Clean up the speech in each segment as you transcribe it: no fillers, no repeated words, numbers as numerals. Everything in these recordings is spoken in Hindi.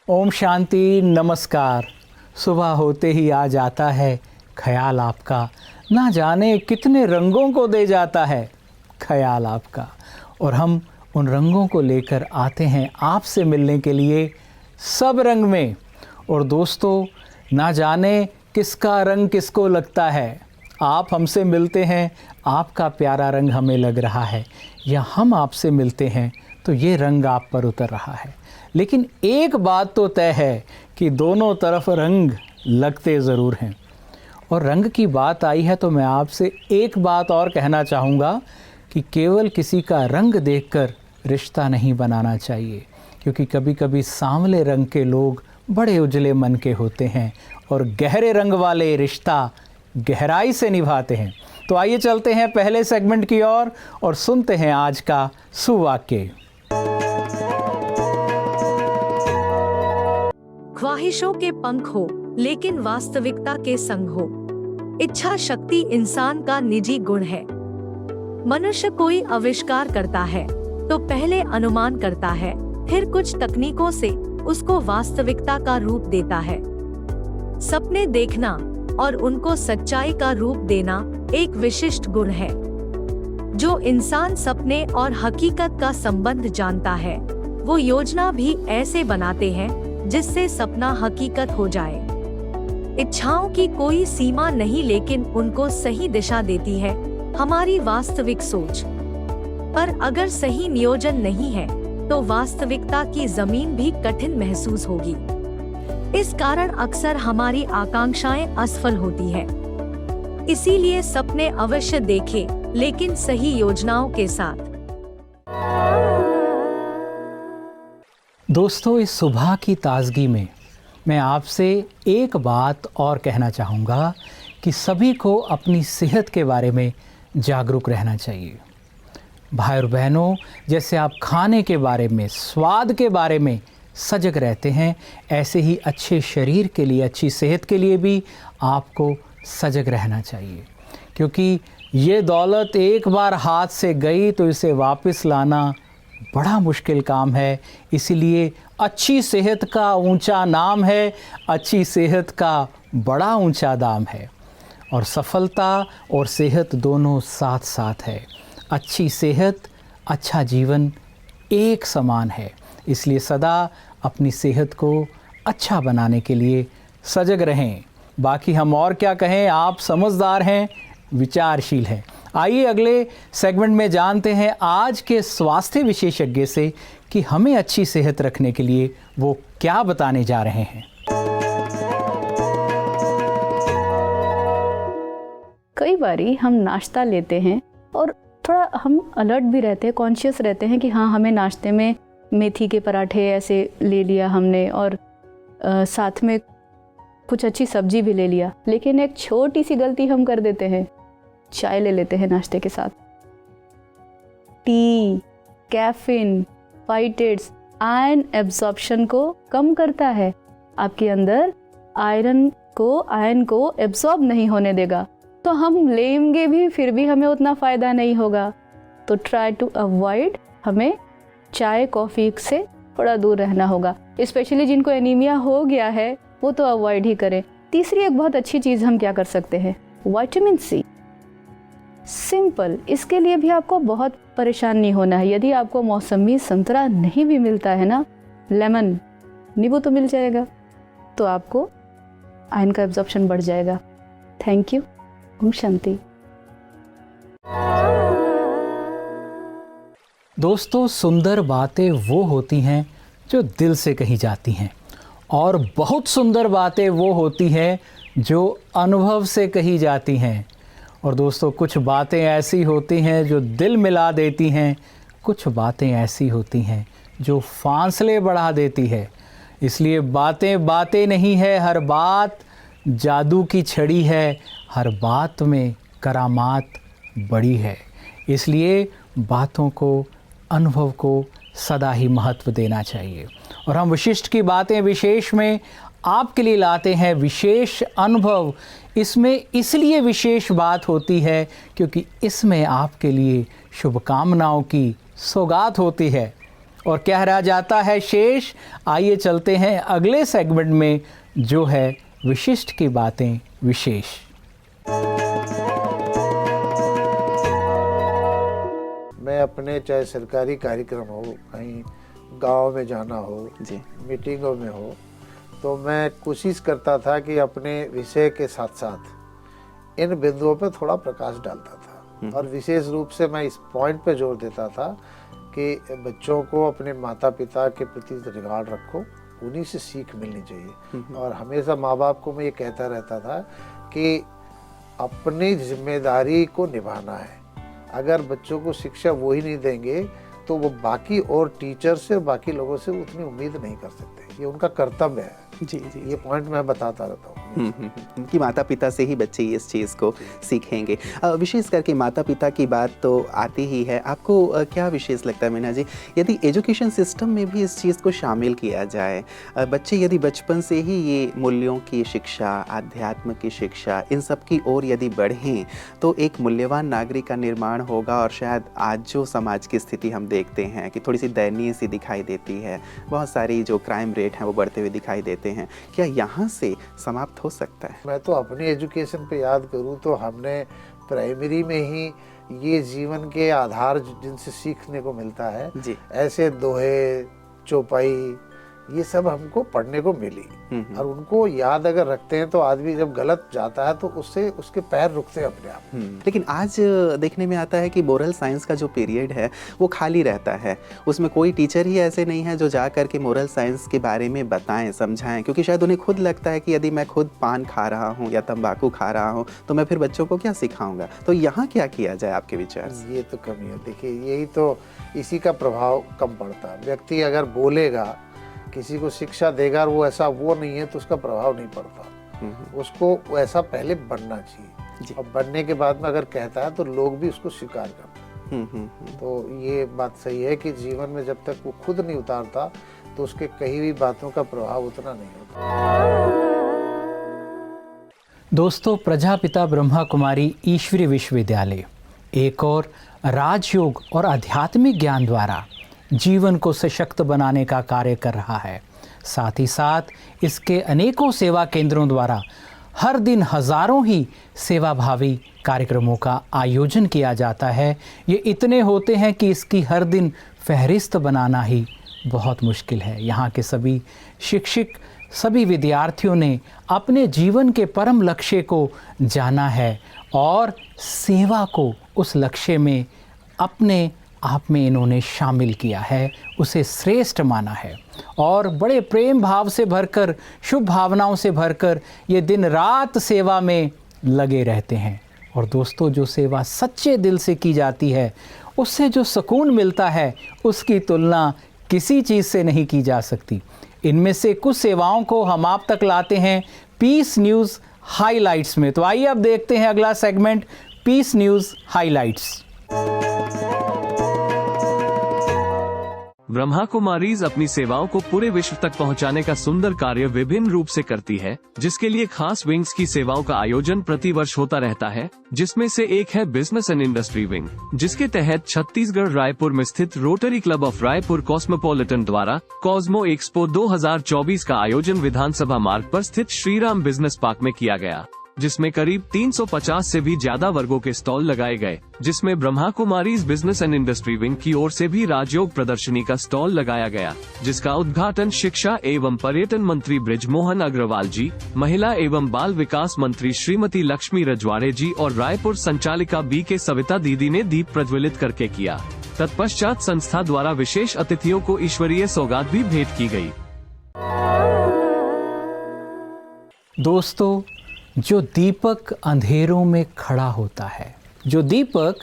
ओम शांति, नमस्कार। सुबह होते ही आ जाता है ख्याल आपका, ना जाने कितने रंगों को दे जाता है ख्याल आपका। और हम उन रंगों को लेकर आते हैं आपसे मिलने के लिए सब रंग में। और दोस्तों, ना जाने किसका रंग किसको लगता है। आप हमसे मिलते हैं, आपका प्यारा रंग हमें लग रहा है, या हम आपसे मिलते हैं तो ये रंग आप पर उतर रहा है। लेकिन एक बात तो तय है कि दोनों तरफ रंग लगते ज़रूर हैं। और रंग की बात आई है तो मैं आपसे एक बात और कहना चाहूँगा कि केवल किसी का रंग देखकर रिश्ता नहीं बनाना चाहिए, क्योंकि कभी कभी सांवले रंग के लोग बड़े उजले मन के होते हैं और गहरे रंग वाले रिश्ता गहराई से निभाते हैं। तो आइए चलते हैं पहले सेगमेंट की ओर और सुनते हैं आज का सुवाक्य। ख्वाहिशों के पंख हो लेकिन वास्तविकता के संग हो। इच्छा शक्ति इंसान का निजी गुण है। मनुष्य कोई आविष्कार करता है तो पहले अनुमान करता है, फिर कुछ तकनीकों से उसको वास्तविकता का रूप देता है। सपने देखना और उनको सच्चाई का रूप देना एक विशिष्ट गुण है। जो इंसान सपने और हकीकत का संबंध जानता है, वो योजना भी ऐसे बनाते हैं जिससे सपना हकीकत हो जाए। इच्छाओं की कोई सीमा नहीं, लेकिन उनको सही दिशा देती है हमारी वास्तविक सोच। पर अगर सही नियोजन नहीं है तो वास्तविकता की जमीन भी कठिन महसूस होगी। इस कारण अक्सर हमारी आकांक्षाएं असफल होती है। इसीलिए सपने अवश्य देखें, लेकिन सही योजनाओं के साथ। दोस्तों, इस सुबह की ताजगी में मैं आपसे एक बात और कहना चाहूँगा कि सभी को अपनी सेहत के बारे में जागरूक रहना चाहिए। भाई और बहनों, जैसे आप खाने के बारे में, स्वाद के बारे में सजग रहते हैं, ऐसे ही अच्छे शरीर के लिए, अच्छी सेहत के लिए भी आपको सजग रहना चाहिए। क्योंकि ये दौलत एक बार हाथ से गई तो इसे वापस लाना बड़ा मुश्किल काम है। इसीलिए अच्छी सेहत का ऊंचा नाम है, अच्छी सेहत का बड़ा ऊंचा दाम है। और सफलता और सेहत दोनों साथ साथ है। अच्छी सेहत, अच्छा जीवन एक समान है। इसलिए सदा अपनी सेहत को अच्छा बनाने के लिए सजग रहें। बाकी हम और क्या कहें, आप समझदार हैं, विचारशील हैं। आइए अगले सेगमेंट में जानते हैं आज के स्वास्थ्य विशेषज्ञ से कि हमें अच्छी सेहत रखने के लिए वो क्या बताने जा रहे हैं। कई बारी हम नाश्ता लेते हैं और थोड़ा हम अलर्ट भी रहते हैं, कॉन्शियस रहते हैं कि हाँ, हमें नाश्ते में मेथी के पराठे ऐसे ले लिया हमने, और साथ में कुछ अच्छी सब्जी भी ले लिया। लेकिन एक छोटी सी गलती हम कर देते हैं, चाय ले लेते हैं नाश्ते के साथ। T, caffeine, phytates iron absorption को कम करता है। आपके अंदर आयरन को एब्जॉर्ब नहीं होने देगा। तो हम लेंगे भी, फिर भी हमें उतना फ़ायदा नहीं होगा। तो ट्राई टू अवॉइड, हमें चाय कॉफ़ी से थोड़ा दूर रहना होगा। स्पेशली जिनको एनीमिया हो गया है वो तो अवॉइड ही करें। तीसरी एक बहुत अच्छी चीज़ हम क्या कर सकते हैं, विटामिन सी। सिंपल, इसके लिए भी आपको बहुत परेशान नहीं होना है। यदि आपको मौसमी संतरा नहीं भी मिलता है ना, लेमन, नींबू तो मिल जाएगा, तो आपको आयरन का एब्जॉर्प्शन बढ़ जाएगा। Thank you. ओम शांति। दोस्तों, सुंदर बातें वो होती हैं जो दिल से कही जाती हैं, और बहुत सुंदर बातें वो होती हैं जो अनुभव से कही जाती हैं। और दोस्तों, कुछ बातें ऐसी होती हैं जो दिल मिला देती हैं, कुछ बातें ऐसी होती हैं जो फासले बढ़ा देती है। इसलिए बातें बातें नहीं है, हर बात जादू की छड़ी है, हर बात में करामात बड़ी है। इसलिए बातों को, अनुभव को सदा ही महत्व देना चाहिए। और हम विशिष्ट की बातें विशेष में आपके लिए लाते हैं विशेष अनुभव। इसमें इसलिए विशेष बात होती है क्योंकि इसमें आपके लिए शुभकामनाओं की सौगात होती है और क्या रह जाता है शेष। आइए चलते हैं अगले सेगमेंट में, जो है विशिष्ट की बातें विशेष। मैं अपने चाहे सरकारी कार्यक्रम हो, कहीं गांव में जाना हो जी, मीटिंगों में हो, तो मैं कोशिश करता था कि अपने विषय के साथ साथ इन बिंदुओं पर थोड़ा प्रकाश डालता था। और विशेष रूप से मैं इस पॉइंट पे जोर देता था कि बच्चों को अपने माता पिता के प्रति रिगार्ड रखो, उन्हीं से सीख मिलनी चाहिए। और हमेशा माँ बाप को मैं ये कहता रहता था कि अपनी जिम्मेदारी को निभाना है। अगर बच्चों को शिक्षा वो ही नहीं देंगे तो वो बाकी और टीचर से और बाकी लोगों से उतनी उम्मीद नहीं कर सकते। ये उनका कर्तव्य है। जी जी, ये पॉइंट मैं बताता रहता हूँ कि माता पिता से ही बच्चे इस चीज़ को सीखेंगे। विशेष करके माता पिता की बात तो आती ही है। आपको क्या विशेष लगता है मीना जी, यदि एजुकेशन सिस्टम में भी इस चीज़ को शामिल किया जाए, बच्चे यदि बचपन से ही ये मूल्यों की शिक्षा, आध्यात्म की शिक्षा, इन सब की ओर यदि बढ़ें तो एक मूल्यवान नागरिक का निर्माण होगा। और शायद आज जो समाज की स्थिति हम देखते हैं कि थोड़ी सी दयनीय सी दिखाई देती है, बहुत सारी जो क्राइम रेट हैं वो बढ़ते हुए दिखाई देते हैं, क्या यहाँ से समाप्त हो सकता है? मैं तो अपनी एजुकेशन पे याद करूँ तो हमने प्राइमरी में ही ये जीवन के आधार जिनसे सीखने को मिलता है जी, ऐसे दोहे, चौपाई, ये सब हमको पढ़ने को मिली। और उनको याद अगर रखते हैं तो आदमी जब गलत जाता है तो उससे उसके पैर रुकते हैं अपने आप। लेकिन आज देखने में आता है कि मोरल साइंस का जो पीरियड है वो खाली रहता है। उसमें कोई टीचर ही ऐसे नहीं है जो जा कर के मोरल साइंस के बारे में बताएं, समझाएं, क्योंकि शायद उन्हें खुद लगता है कि यदि मैं खुद पान खा रहा हूँ या तंबाकू खा रहा हूँ तो मैं फिर बच्चों को क्या सिखाऊंगा। तो यहाँ क्या किया जाए आपके विचार से? ये तो कमी है। देखिए, यही तो इसी का प्रभाव कम पड़ता है। व्यक्ति अगर बोलेगा, किसी को शिक्षा देगा और वो ऐसा वो नहीं है तो उसका प्रभाव नहीं पड़ता। उसको ऐसा पहले बनना चाहिए और बनने के बाद में अगर कहता है तो लोग भी उसको स्वीकार करते हैं। तो ये बात सही है कि जीवन में जब तक वो खुद नहीं उतारता तो उसके कही हुई बातों का प्रभाव उतना नहीं होता। दोस्तों, प्रजापिता ब्रह्मा कुमारी ईश्वरीय विश्वविद्यालय एक और राजयोग और आध्यात्मिक ज्ञान द्वारा जीवन को सशक्त बनाने का कार्य कर रहा है। साथ ही साथ इसके अनेकों सेवा केंद्रों द्वारा हर दिन हजारों ही सेवाभावी कार्यक्रमों का आयोजन किया जाता है। ये इतने होते हैं कि इसकी हर दिन फहरिस्त बनाना ही बहुत मुश्किल है। यहाँ के सभी शिक्षक, सभी विद्यार्थियों ने अपने जीवन के परम लक्ष्य को जाना है और सेवा को उस लक्ष्य में अपने आप में इन्होंने शामिल किया है, उसे श्रेष्ठ माना है और बड़े प्रेम भाव से भरकर, शुभ भावनाओं से भरकर ये दिन रात सेवा में लगे रहते हैं। और दोस्तों, जो सेवा सच्चे दिल से की जाती है उससे जो सुकून मिलता है उसकी तुलना किसी चीज़ से नहीं की जा सकती। इनमें से कुछ सेवाओं को हम आप तक लाते हैं पीस न्यूज़ हाइलाइट्स में। तो आइए अब देखते हैं अगला segment, peace news highlights. Brahma Kumaris अपनी सेवाओं को पूरे विश्व तक पहुंचाने का सुंदर कार्य विभिन्न रूप से करती है, जिसके लिए खास विंग्स की सेवाओं का आयोजन प्रतिवर्ष होता रहता है, जिसमें से एक है बिजनेस एंड इंडस्ट्री विंग, जिसके तहत छत्तीसगढ़ रायपुर में स्थित rotary club of Raipur cosmopolitan द्वारा कॉस्मो एक्सपो 2024 का आयोजन विधानसभा मार्ग पर स्थित श्रीराम बिजनेस पार्क में किया गया, जिसमें करीब 350 से भी ज्यादा वर्गों के स्टॉल लगाए गए, जिसमें Brahma Kumaris business and industry wing की ओर से भी राजयोग प्रदर्शनी का स्टॉल लगाया गया, जिसका उद्घाटन शिक्षा एवं पर्यटन मंत्री बृजमोहन अग्रवाल जी, महिला एवं बाल विकास मंत्री श्रीमती लक्ष्मी रजवाड़े जी और रायपुर संचालिका BK सविता दीदी ने दीप प्रज्वलित करके किया। तत्पश्चात संस्था द्वारा विशेष अतिथियों को ईश्वरीय सौगात भी भेंट की गयी। दोस्तों, जो दीपक अंधेरों में खड़ा होता है, जो दीपक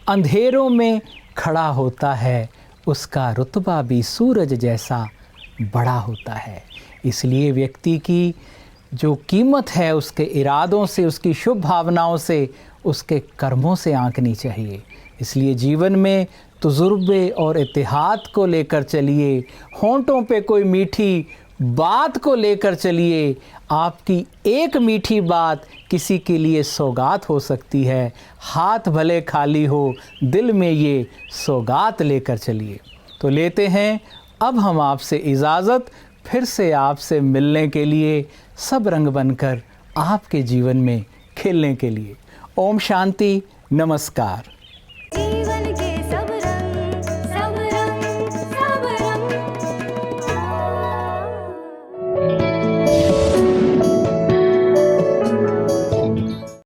अंधेरों में खड़ा होता है, उसका रुतबा भी सूरज जैसा बड़ा होता है। इसलिए व्यक्ति की जो कीमत है उसके इरादों से, उसकी शुभ भावनाओं से, उसके कर्मों से आंकनी चाहिए। इसलिए जीवन में तजुर्बे और इतिहाद को लेकर चलिए। होंठों पे कोई मीठी बात को लेकर चलिए। आपकी एक मीठी बात किसी के लिए सौगात हो सकती है। हाथ भले खाली हो, दिल में ये सौगात लेकर चलिए। तो लेते हैं अब हम आपसे इजाज़त, फिर से आपसे मिलने के लिए, सब रंग बनकर आपके जीवन में खिलने के लिए। ओम शांति, नमस्कार।